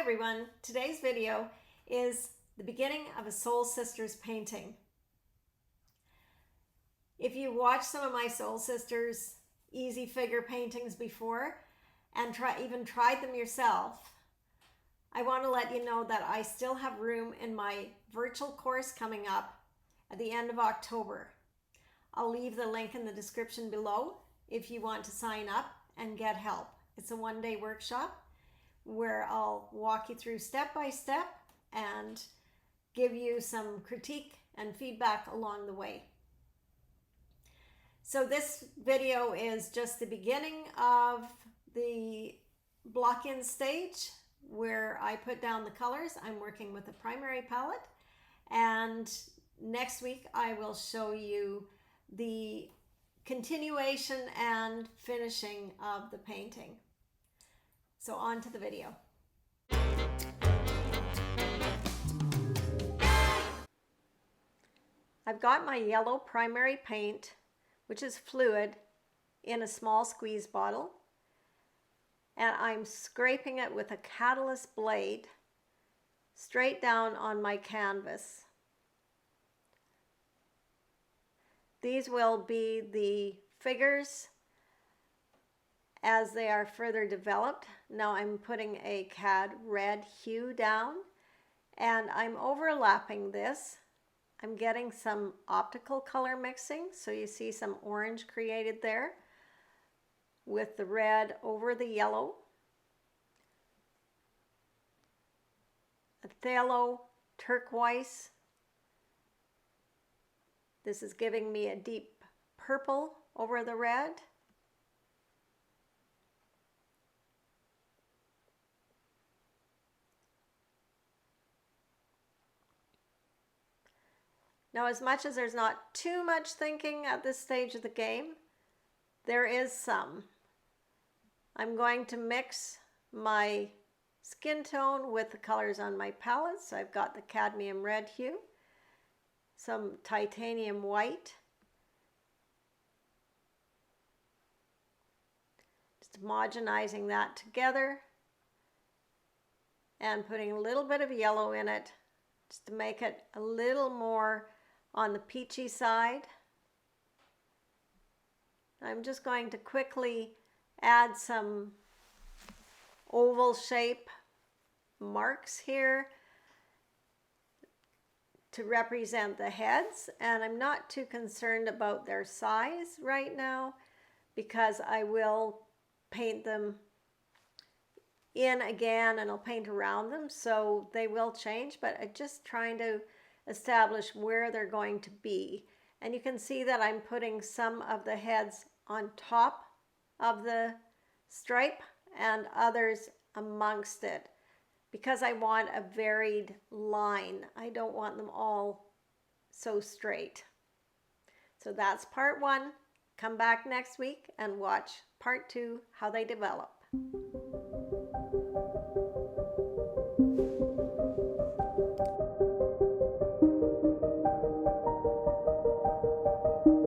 everyone, today's video is the beginning of a Soul Sisters painting. If you watched some of my Soul Sisters easy figure paintings before and even tried them yourself, I want to let you know that I still have room in my virtual course coming up at the end of October. I'll leave the link in the description below if you want to sign up and get help. It's a one-day workshop where I'll walk you through step by step and give you some critique and feedback along the way. So this video is just the beginning of the block-in stage where I put down the colors. I'm working with a primary palette, and next week I will show you the continuation and finishing of the painting. So on to the video. I've got my yellow primary paint, which is fluid, in a small squeeze bottle, and I'm scraping it with a catalyst blade straight down on my canvas. These will be the figures as they are further developed. Now I'm putting a cad red hue down and I'm overlapping this. I'm getting some optical color mixing, so you see some orange created there with the red over the yellow. A phthalo turquoise. This is giving me a deep purple over the red. Now, as much as there's not too much thinking at this stage of the game, there is some. I'm going to mix my skin tone with the colors on my palette. So I've got the cadmium red hue, some titanium white, just homogenizing that together and putting a little bit of yellow in it just to make it a little more on the peachy side. I'm just going to quickly add some oval shape marks here to represent the heads, and I'm not too concerned about their size right now because I will paint them in again and I'll paint around them, so they will change, but I'm just trying to establish where they're going to be. And you can see that I'm putting some of the heads on top of the stripe and others amongst it because I want a varied line. I don't want them all so straight. So that's part one. Come back next week and watch part two, how they develop.